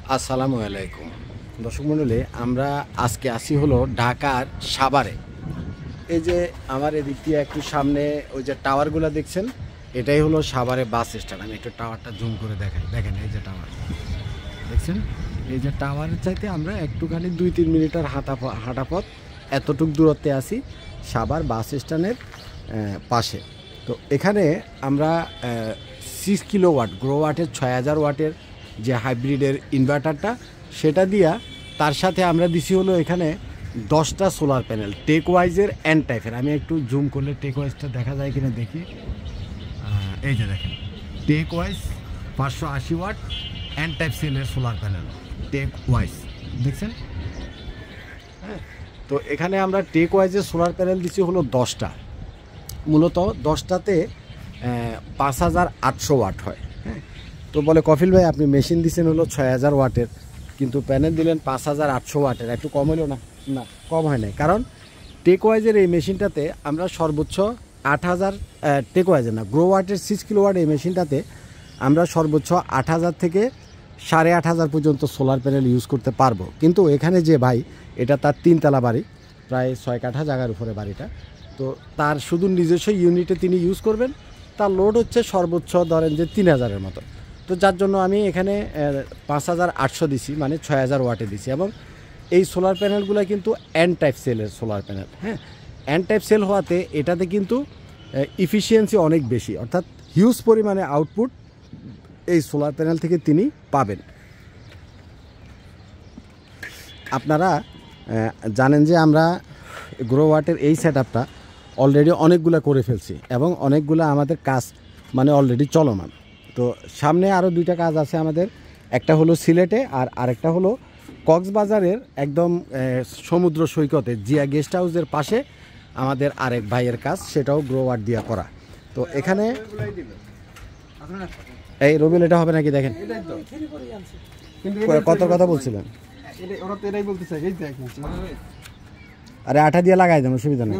আসসালামু আলাইকুম দর্শক মণ্ডলী, আমরা আজকে আসি হলো ঢাকার সাভারে। এই যে আমার এদিক দিয়ে একটু সামনে ওই যে টাওয়ারগুলো দেখছেন, এটাই হলো সাভারে বাস স্ট্যান্ড। আমি একটু টাওয়ারটা জুম করে দেখাই। দেখেন এই যে টাওয়ার দেখছেন, এই যে টাওয়ারের চাইতে আমরা একটুখানি 2-3 মিনিটের হাঁটা পথ এতটুক দূরত্বে আসি সাভার বাস স্ট্যান্ডের পাশে। তো এখানে আমরা 6 কিলোওয়াট গ্রো ওয়াটের 6000 ওয়াটের যে হাইব্রিডের ইনভার্টারটা সেটা দিয়া, তার সাথে আমরা দিছি হলো এখানে 10টা সোলার প্যানেল টেক ওয়াইজের এন টাইপের। আমি একটু জুম করলে টেক ওয়াইজটা দেখা যায় কিনা দেখি। এই যে দেখেন টেক ওয়াইজ 580 ওয়াট এন টাইপ সেলের সোলার প্যানেল টেক ওয়াইজ দেখছেন। হ্যাঁ, তো এখানে আমরা টেক ওয়াইজের সোলার প্যানেল দিচ্ছি হলো 10টা। মূলত 10টাতে 5800 ওয়াট হয়। হ্যাঁ, তো বলে কফিল ভাই আপনি মেশিন দিচ্ছেন হলো 6000 ওয়াটের, কিন্তু প্যানেল দিলেন 5800 ওয়াটের, একটু কম হলো না? না, কম হয় নাই। কারণ টেকওয়াইজের এই মেশিনটাতে আমরা সর্বোচ্চ 8000, টেকওয়াইজের না, গ্রো ওয়াটের 6 কিলোওয়াট এই মেশিনটাতে আমরা সর্বোচ্চ 8000 থেকে 8500 পর্যন্ত সোলার প্যানেল ইউজ করতে পারবো। কিন্তু এখানে যে ভাই, এটা তার 3তলা বাড়ি, প্রায় 6 কাঠা জায়গার উপরে বাড়িটা, তো তার শুধু নিজস্ব ইউনিটে তিনি ইউজ করবেন। তার লোড হচ্ছে সর্বোচ্চ ধরেন যে 3000-এর মতো। তো যার জন্য আমি এখানে 5800 দিছি, মানে 6000 ওয়াটে দিছি। এবং এই সোলার প্যানেলগুলো কিন্তু এন টাইপ সেলের সোলার প্যানেল। হ্যাঁ, এন টাইপ সেল হওয়াতে এটাতে কিন্তু ইফিসিয়েন্সি অনেক বেশি, অর্থাৎ হিউজ পরিমাণে আউটপুট এই সোলার প্যানেল থেকে তিনি পাবেন। আপনারা জানেন যে আমরা গ্রো ওয়াটের এই সেটআপটা অলরেডি অনেকগুলো করে ফেলছি এবং অনেকগুলো আমাদের কাজ মানে অলরেডি চলমান। তো সামনে আরও 2টা কাজ আছে আমাদের, একটা হলো সিলেটে আর আরেকটা হলো কক্সবাজারের একদম সমুদ্র সৈকতে জিয়া গেস্ট হাউসের পাশে আমাদের আরেক ভাইয়ের কাজ, সেটাও গ্রো ওয়াট দিয়ে করা। তো এখানে এই রবিল এটা হবে নাকি দেখেন, কত কথা বলছিলেন? আরে 8 দিয়ে লাগাই দেন, অসুবিধা নেই।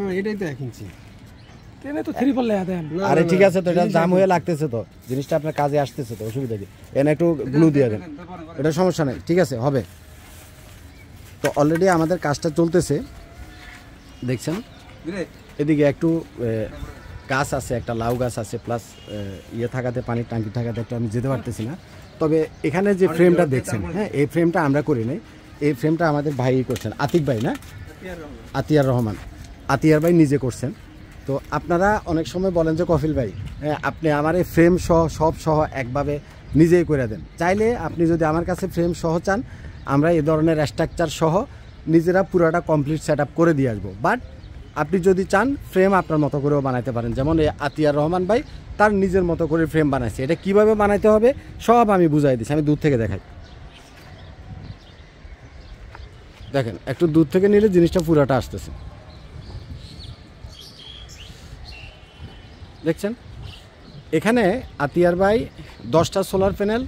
আরে ঠিক আছে, তো এটা জাম হয়ে লাগতেছে, তো জিনিসটা আপনার কাজে আসতেছে, তো অসুবিধা কি? এনে একটু গ্লু দিয়ে দেন, এটা সমস্যা নেই, ঠিক আছে, হবে। তো অলরেডি আমাদের কাজটা চলতেছে দেখছেন। এদিকে একটু গাছ আছে, একটা লাউ গাছ আছে, প্লাস ইয়ে থাকাতে, পানির টাঙ্কি থাকাতে একটু আমি যেতে পারতেছি না। তবে এখানে যে ফ্রেমটা দেখছেন, হ্যাঁ, এই ফ্রেমটা আমরা করি নাই, এই ফ্রেমটা আমাদের ভাই করছেন, আতিক ভাই না, আতিয়ার রহমান, আতিয়ার ভাই নিজে করছেন। তো আপনারা অনেক সময় বলেন যে কফিল ভাই আপনি আমার এই ফ্রেম সহ সব সহ একভাবে নিজেই করে দেন। চাইলে আপনি যদি আমার কাছে ফ্রেম সহ চান, আমরা এই ধরনের স্ট্রাকচার সহ নিজেরা পুরোটা কমপ্লিট সেট আপ করে দিয়ে আসবো। বাট আপনি যদি চান ফ্রেম আপনার মতো করেও বানাইতে পারেন। যেমন এই আতিয়ার রহমান ভাই তার নিজের মতো করে ফ্রেম বানাইছে, এটা কিভাবে বানাইতে হবে সব আমি বুঝাই দিচ্ছি। আমি দূর থেকে দেখাই, দেখেন একটু দূর থেকে নিলে জিনিসটা পুরোটা আসতেছে, দেখছেন। এখানে আতিয়ার ভাই 10টা সোলার প্যানেল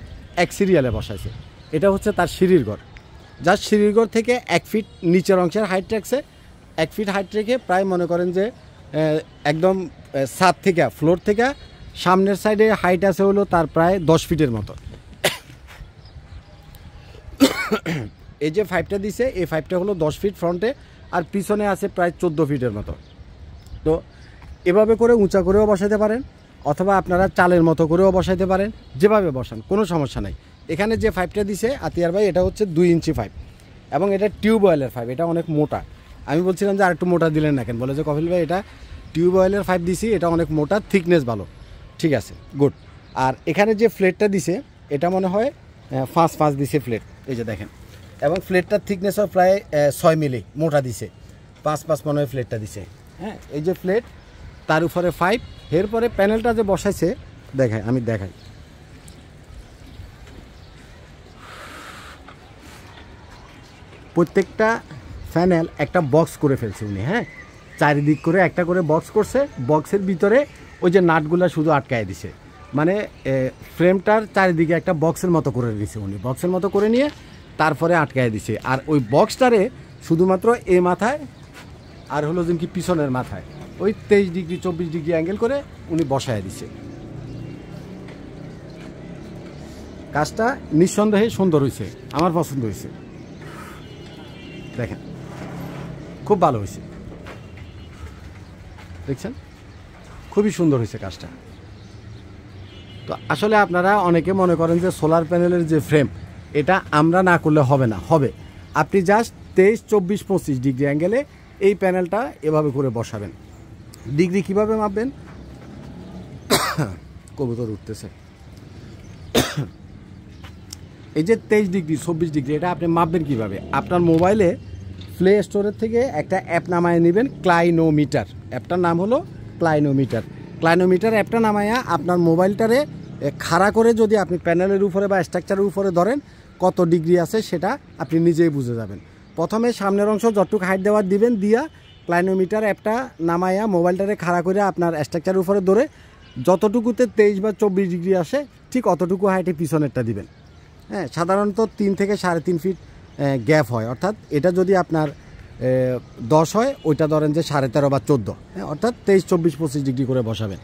এক সিরিয়ালে বসাইছে। এটা হচ্ছে তার সিঁড়ির ঘর, যার সিঁড়ির ঘর থেকে 1 ফিট নিচের অংশের হাইট রাখছে। 1 ফিট হাইট রেখে প্রায় মনে করেন যে একদম ছাদ থেকে, ফ্লোর থেকে সামনের সাইডে হাইট আছে হলো তার প্রায় 10 ফিটের মতো। এই যে 5টা দিছে, এই 5টা হলো 10 ফিট ফ্রন্টে, আর পিছনে আছে প্রায় 14 ফিটের মতো। তো এভাবে করে উঁচা করেও বসাইতে পারেন, অথবা আপনারা চালের মতো করেও বসাইতে পারেন, যেভাবে বসান কোনো সমস্যা নাই। এখানে যে 5টা দিছে আতিয়ার ভাই, এটা হচ্ছে 2 ইঞ্চি 5, এবং এটা টিউব অয়েলের 5, এটা অনেক মোটা। আমি বলছিলাম যে আরেকটু মোটা দিলেন না কেন, বলে যে কফিল ভাই এটা টিউব অয়েলের 5 দিছি, এটা অনেক মোটা, থিকনেস ভালো, ঠিক আছে, গুড। আর এখানে যে ফ্লেটটা দিছে, এটা মনে হয় 5 দিছে ফ্লেট, এই যে দেখেন, এবং ফ্লেটটার থিকনেসও প্রায় 6 মিলি মোটা দিছে, 5 মনে হয় ফ্লেটটা দিছে। হ্যাঁ, এই যে ফ্লেট, তার উপরে 5, এরপরে প্যানেলটা যে বসাইছে আমি দেখাই। প্রত্যেকটা প্যানেল একটা বক্স করে ফেলছে উনি। হ্যাঁ, চারিদিক করে একটা করে বক্স করছে, বক্সের ভিতরে ওই যে নাটগুলো শুধু আটকায় দিছে, মানে ফ্রেমটার চারিদিকে একটা বক্সের মতো করে দিছে উনি, বক্সের মতো করে নিয়ে তারপরে আটকায় দিছে। আর ওই বক্সটারে শুধুমাত্র এ মাথায় আর হলো যেন কি পিছনের মাথায় ওই 23 ডিগ্রি 24 ডিগ্রি অ্যাঙ্গেল করে উনি বসায় দিছে। কাজটা নিঃসন্দেহে সুন্দর হয়েছে, আমার পছন্দ হয়েছে। দেখেন খুব ভালো হয়েছে, দেখছেন খুবই সুন্দর হয়েছে কাজটা। তো আসলে আপনারা অনেকে মনে করেন যে সোলার প্যানেলের যে ফ্রেম এটা আমরা না করলে হবে না, হবে। আপনি জাস্ট 23, 24, 25 ডিগ্রি অ্যাঙ্গেলে এই প্যানেলটা এভাবে করে বসাবেন। ডিগ্রি কিভাবে মাপবেন? কবুতর উঠতেছে। এই যে 23 ডিগ্রি 24 ডিগ্রি এটা আপনি মাপবেন কিভাবে? আপনার মোবাইলে প্লে স্টোরের থেকে একটা অ্যাপ নামায় নেবেন, ক্লাইনোমিটার। অ্যাপটার নাম হলো ক্লাইনোমিটার। ক্লাইনোমিটার অ্যাপটা নামায়া আপনার মোবাইলটারে খাড়া করে যদি আপনি প্যানেলের উপরে বা স্ট্রাকচারের উপরে ধরেন কত ডিগ্রি আছে সেটা আপনি নিজেই বুঝে যাবেন। প্রথমে সামনের অংশ যতটুকু হাইট দেওয়ার দিবেন, দিয়া ক্লাইনোমিটার অ্যাপটা নামায়া মোবাইলটারে খাড়া করে আপনার স্ট্রাকচারের উপরে ধরে যতটুকুতে 23 বা 24 ডিগ্রি আসে ঠিক অতটুকু হাইটে পিছনেরটা দিবেন। হ্যাঁ, সাধারণত 3 থেকে 3.5 ফিট গ্যাপ হয়, অর্থাৎ এটা যদি আপনার 10 হয় ওইটা ধরেন যে 13.5 বা 14, হ্যাঁ, অর্থাৎ 23, 24, 25 ডিগ্রি করে বসাবেন।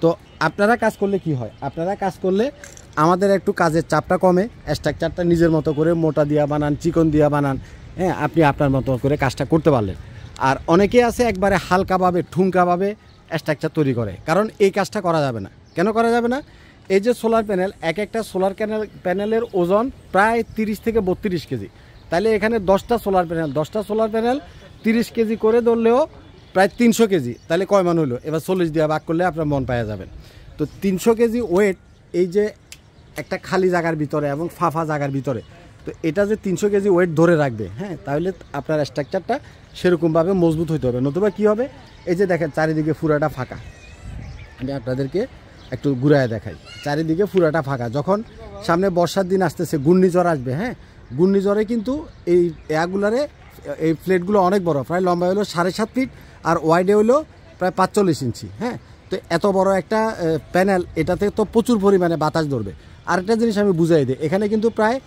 তো আপনারা কাজ করলে কি হয়? আপনারা কাজ করলে আমাদের একটু কাজের চাপটা কমে, স্ট্রাকচারটা নিজের মতো করে মোটা দিয়া বানান, চিকন দিয়া বানান, হ্যাঁ, আপনি আপনার মতো করে কাজটা করতে পারলেন। আর অনেকে আছে একবারে হালকাভাবে ঠুনকাভাবে স্ট্রাকচার তৈরি করে, কারণ এই কাজটা করা যাবে না। কেন করা যাবে না? এই যে সোলার প্যানেল, একটা সোলার প্যানেলের ওজন প্রায় 30 থেকে 32 কেজি। তাহলে এখানে 10টা সোলার প্যানেল 30 কেজি করে ধরলেও প্রায় 300 কেজি। তাহলে কয় মান হলো? এবার 40 দিয়ে ভাগ করলে আপনার মন পাওয়া যাবেন। তো 300 কেজি ওয়েট এই যে একটা খালি জায়গার ভিতরে এবং ফাঁফা জায়গার ভিতরে, তো এটা যে 300 কেজি ওয়েট ধরে রাখবে, হ্যাঁ, তাহলে আপনার স্ট্রাকচারটা সেরকমভাবে মজবুত হইতে হবে। নতুবা কী হবে? এই যে দেখেন চারিদিকে পুরাটা ফাঁকা, আমি আপনাদেরকে একটু ঘুরায় দেখাই। চারিদিকে পুরাটা ফাঁকা। যখন সামনে বর্ষার দিন আসতেছে, ঘূর্ণিঝড় আসবে, হ্যাঁ, ঘূর্ণিঝড়ে কিন্তু এই এগুলারে এই প্লেটগুলো অনেক বড়, প্রায় লম্বা হলো 7.5 ফিট আর ওয়াইডে হলো প্রায় 45 ইঞ্চি। হ্যাঁ, তো এত বড় একটা প্যানেল, এটাতে তো প্রচুর পরিমাণে বাতাস ধরবে। আরেকটা জিনিস আমি বুঝাই দিই, এখানে কিন্তু প্রায়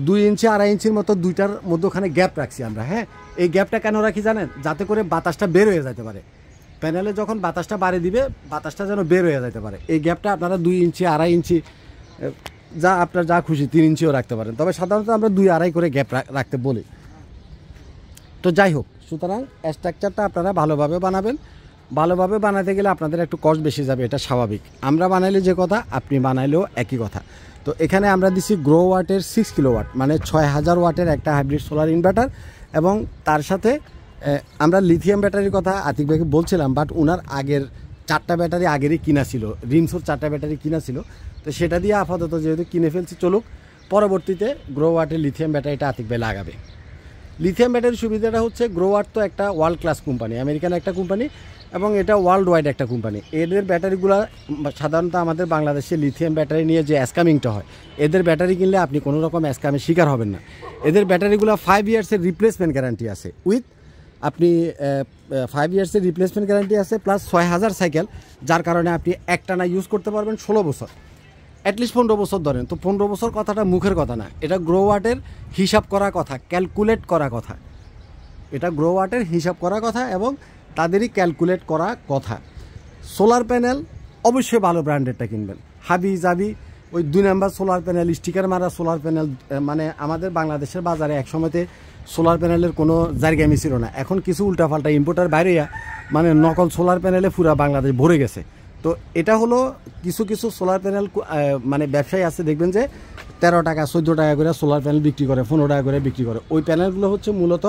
2 ইঞ্চি 2.5 ইঞ্চির মতো দুইটার মধ্যখানে গ্যাপ রাখছি আমরা। হ্যাঁ, এই গ্যাপটা কেন রাখি জানেন? যাতে করে বাতাসটা বের হয়ে যেতে পারে। প্যানেলে যখন বাতাসটা বাড়ি দিবে, বাতাসটা যেন বের হয়ে যেতে পারে। এই গ্যাপটা আপনারা 2 ইঞ্চি 2.5 ইঞ্চি যা আপনার যা খুশি 3 ইঞ্চিও রাখতে পারেন, তবে সাধারণত আমরা 2-2.5 করে গ্যাপ রাখতে বলি। তো যাই হোক, সুতরাং স্ট্রাকচারটা আপনারা ভালোভাবে বানাবেন। ভালোভাবে বানাতে গেলে আপনাদের একটু কষ্ট বেশি যাবে, এটা স্বাভাবিক। আমরা বানাইলে যে কথা, আপনি বানাইলেও একই কথা। তো এখানে আমরা দিচ্ছি গ্রো ওয়াটের 6 কিলোওয়াট, মানে 6000 ওয়াটের একটা হাইব্রিড সোলার ইনভার্টার, এবং তার সাথে আমরা লিথিয়াম ব্যাটারির কথা আতিক ভাইকে বলছিলাম, বাট ওনার আগের 4টা ব্যাটারি আগেরই কিনা ছিল, রিমসোর 4টা ব্যাটারি কিনা ছিল। তো সেটা দিয়ে আপাতত যেহেতু কিনে ফেলছি, চলুক, পরবর্তীতে গ্রো ওয়াটের লিথিয়াম ব্যাটারিটা আতিক ভাই লাগাবে। লিথিয়াম ব্যাটারির সুবিধাটা হচ্ছে, গ্রো ওয়াট তো একটা ওয়ার্ল্ড ক্লাস কোম্পানি, আমেরিকান একটা কোম্পানি, এবং এটা ওয়ার্ল্ড ওয়াইড একটা কোম্পানি। এদের ব্যাটারিগুলো সাধারণত আমাদের বাংলাদেশে লিথিয়াম ব্যাটারি নিয়ে যে স্ক্যামিংটা হয়, এদের ব্যাটারি কিনলে আপনি কোনো রকম স্ক্যামের শিকার হবেন না। এদের ব্যাটারিগুলো 5 ইয়ার্সের রিপ্লেসমেন্ট গ্যারান্টি আছে, উইথ আপনি 5 ইয়ার্সের রিপ্লেসমেন্ট গ্যারান্টি আছে, প্লাস 6000 সাইকেল, যার কারণে আপনি একটানা ইউজ করতে পারবেন 16 বছর, অ্যাটলিস্ট 15 বছর ধরেন। তো 15 বছর কথাটা মুখের কথা না, এটা গ্রো ওয়াটের হিসাব করা কথা, ক্যালকুলেট করা কথা। এটা গ্রো ওয়াটের হিসাব করা কথা এবং তাদেরই ক্যালকুলেট করা কথা। সোলার প্যানেল অবশ্যই ভালো ব্র্যান্ডেরটা কিনবেন। হাবি জাবি ওই 2 নাম্বার সোলার প্যানেল, স্টিকার মারা সোলার প্যানেল, মানে আমাদের বাংলাদেশের বাজারে একসময়তে সোলার প্যানেলের কোনো জায়গামি ছিল না। এখন কিছু উল্টাপাল্টা ইম্পোর্টার বাইরে মানে নকল সোলার প্যানেলে পুরা বাংলাদেশ ভরে গেছে। তো এটা হলো কিছু সোলার প্যানেল মানে ব্যবসায়ী আছে, দেখবেন যে 13 টাকা 14 টাকা করে সোলার প্যানেল বিক্রি করে, 15 টাকা করে বিক্রি করে। ওই প্যানেলগুলো হচ্ছে মূলত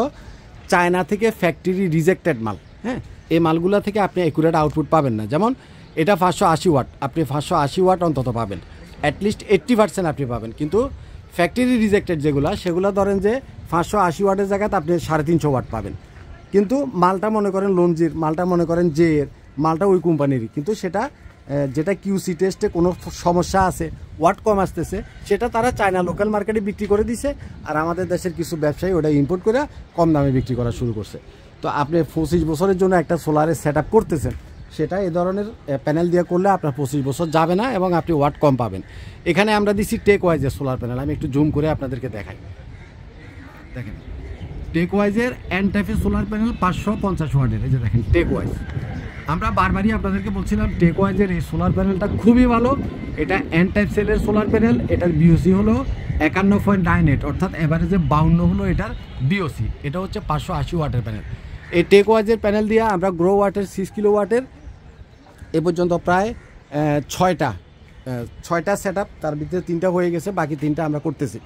চায়না থেকে ফ্যাক্টরি রিজেক্টেড মাল। হ্যাঁ, এই মালগুলো থেকে আপনি অ্যাকুরেট আউটপুট পাবেন না। যেমন এটা 580 ওয়াট, আপনি 580 ওয়াট অন্তত পাবেন, অ্যাটলিস্ট 80% আপনি পাবেন। কিন্তু ফ্যাক্টরি রিজেক্টেড যেগুলো, সেগুলো ধরেন যে 580 ওয়াটের জায়গাতে আপনি 350 ওয়াট পাবেন। কিন্তু মালটা মনে করেন লঞ্জির, মালটা মনে করেন জে এর, মালটা ওই কোম্পানিরই, কিন্তু সেটা যেটা কিউসি টেস্টে কোনো সমস্যা আছে, ওয়াট কম আসতেছে, সেটা তারা চায়না লোকাল মার্কেটে বিক্রি করে দিছে, আর আমাদের দেশের কিছু ব্যবসায়ী ওটা ইম্পোর্ট করে কম দামে বিক্রি করা শুরু করছে। তো আপনি 25 বছরের জন্য একটা সোলারের সেট আপ করতেছেন, সেটা এই ধরনের প্যানেল দিয়ে করলে আপনার 25 বছর যাবে না এবং আপনি ওয়াট কম পাবেন। এখানে আমরা দিচ্ছি টেক ওয়াইজের সোলার প্যানেল, আমি একটু জুম করে আপনাদেরকে দেখাই। দেখেন টেক ওয়াইজের এন টাইপের সোলার প্যানেল 550 ওয়াটের, এই যে দেখেন টেক ওয়াইজ আমরা বারবারই আপনাদেরকে বলছিলাম টেকওয়াইজের এই সোলার প্যানেলটা খুবই ভালো। এটা এন টাইপ সেলের সোলার প্যানেল। এটার বিওসি হলো 51.98, অর্থাৎ এভারেজে 52 হলো এটার বিওসি। এটা হচ্ছে 580 ওয়াটের প্যানেল। এই টেকওয়াইজের প্যানেল দিয়ে আমরা গ্রো ওয়াটের 6 কিলো ওয়াটের এ পর্যন্ত প্রায় 6টা সেট আপ, তার ভিতরে 3টা হয়ে গেছে, বাকি 3টা আমরা করতেছি,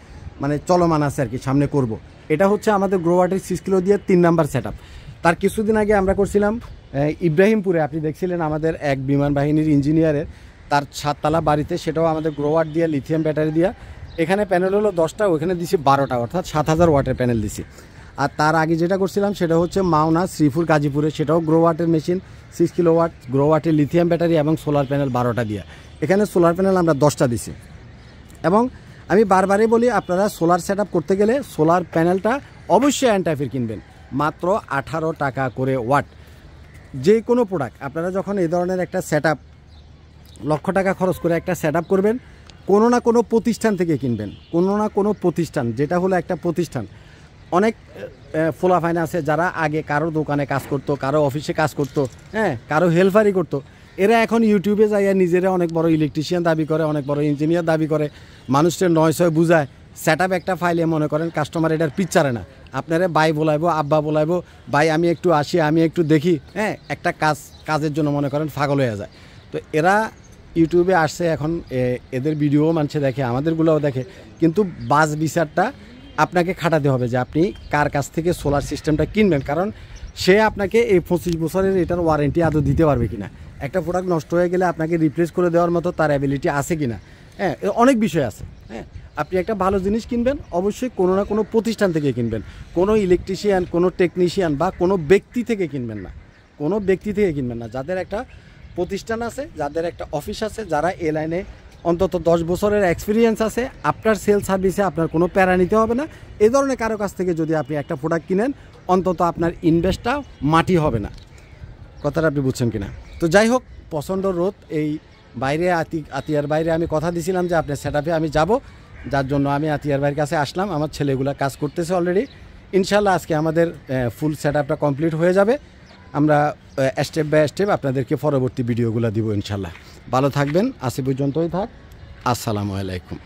মানে চলমান আছে আর কি, সামনে করব। এটা হচ্ছে আমাদের গ্রো ওয়াটের 6 কিলো দিয়ে 3 নাম্বার সেট আপ। তার কিছুদিন আগে আমরা করছিলাম ইব্রাহিমপুরে, আপনি দেখছিলেন আমাদের এক বিমান বাহিনীর ইঞ্জিনিয়ারের তার 7তলা বাড়িতে, সেটাও আমাদের গ্রো ওয়াট দিয়ে লিথিয়াম ব্যাটারি দিয়া। এখানে প্যানেল হলো 10টা, ওখানে দিছি 12টা, অর্থাৎ 7000 ওয়াটের প্যানেল দিছি। আর তার আগে যেটা করছিলাম সেটা হচ্ছে মাওনা শ্রীপুর গাজীপুরে, সেটাও গ্রো ওয়াটের মেশিন 6 কিলো ওয়াট, গ্রো ওয়াটের লিথিয়াম ব্যাটারি এবং সোলার প্যানেল 12টা দিয়া। এখানে সোলার প্যানেল আমরা 10টা দিছি। এবং আমি বারবারই বলি, আপনারা সোলার সেট করতে গেলে সোলার প্যানেলটা অবশ্যই এন টাইপের কিনবেন, মাত্র 18 টাকা করে ওয়াট। যে কোনো প্রোডাক্ট আপনারা যখন এই ধরনের একটা সেট লক্ষ টাকা খরচ করে একটা সেট করবেন, কোনো না কোনো প্রতিষ্ঠান থেকে কিনবেন, কোনো না কোনো প্রতিষ্ঠান, যেটা হলো একটা প্রতিষ্ঠান। অনেক ফোলাফাইন আছে যারা আগে কারো দোকানে কাজ করতো, কারো অফিসে কাজ করতো, হ্যাঁ, কারো হেল্পারই করতো। এরা এখন ইউটিউবে যাইয়া নিজেরা অনেক বড় ইলেকট্রিশিয়ান দাবি করে, অনেক বড় ইঞ্জিনিয়ার দাবি করে, মানুষের 900 বুঝায়। সেট একটা ফাইলে মনে করেন কাস্টমার এটার পিকচারে না, আপনারে ভাই বলাইবো, আব্বা বলাইবো, ভাই আমি একটু আসি, আমি একটু দেখি, হ্যাঁ, একটা কাজের জন্য মনে করেন পাগল হয়ে যায়। তো এরা ইউটিউবে আসছে এখন, এদের ভিডিও মানুষে দেখে, আমাদেরগুলোও দেখে, কিন্তু বাস বিচারটা আপনাকে খাটাতে হবে যে আপনি কার কাছ থেকে সোলার সিস্টেমটা কিনবেন, কারণ সে আপনাকে এই 25 বছরের এটার ওয়ারেন্টি আদৌ দিতে পারবে কিনা, একটা প্রোডাক্ট নষ্ট হয়ে গেলে আপনাকে রিপ্লেস করে দেওয়ার মতো তার অ্যাবিলিটি আছে কিনা, হ্যাঁ, অনেক বিষয় আছে। হ্যাঁ, আপনি একটা ভালো জিনিস কিনবেন, অবশ্যই কোনো না কোনো প্রতিষ্ঠান থেকে কিনবেন, কোনো ইলেকট্রিশিয়ান, কোনো টেকনিশিয়ান বা কোনো ব্যক্তি থেকে কিনবেন না, কোনো ব্যক্তি থেকে কিনবেন না। যাদের একটা প্রতিষ্ঠান আছে, যাদের একটা অফিস আছে, যারা এ লাইনে অন্তত 10 বছরের এক্সপিরিয়েন্স আছে, আপনার সেল সার্ভিসে আপনার কোনো প্যারা নিতে হবে না। এই ধরনের কারো কাছ থেকে যদি আপনি একটা প্রোডাক্ট কিনেন, অন্তত আপনার ইনভেস্টটা মাটি হবে না। কথাটা আপনি বুঝছেন কিনা? তো যাই হোক, প্রচণ্ড রোদ, এই বাইরে আতিয়ার বাইরে আমি কথা দিয়েছিলাম যে আপনার সেট আমি যাব, যার জন্য আমি আতিয়ার ভাইয়ের কাছে আসলাম। আমার ছেলেগুলো কাজ করতেছে অলরেডি। ইনশাল্লাহ আজকে আমাদের ফুল সেট কমপ্লিট হয়ে যাবে। আমরা স্টেপ বাই স্টেপ আপনাদেরকে পরবর্তী ভিডিওগুলো দিব ইনশাল্লাহ। ভালো থাকবেন, আজ পর্যন্তই থাক। আসসালামু আলাইকুম।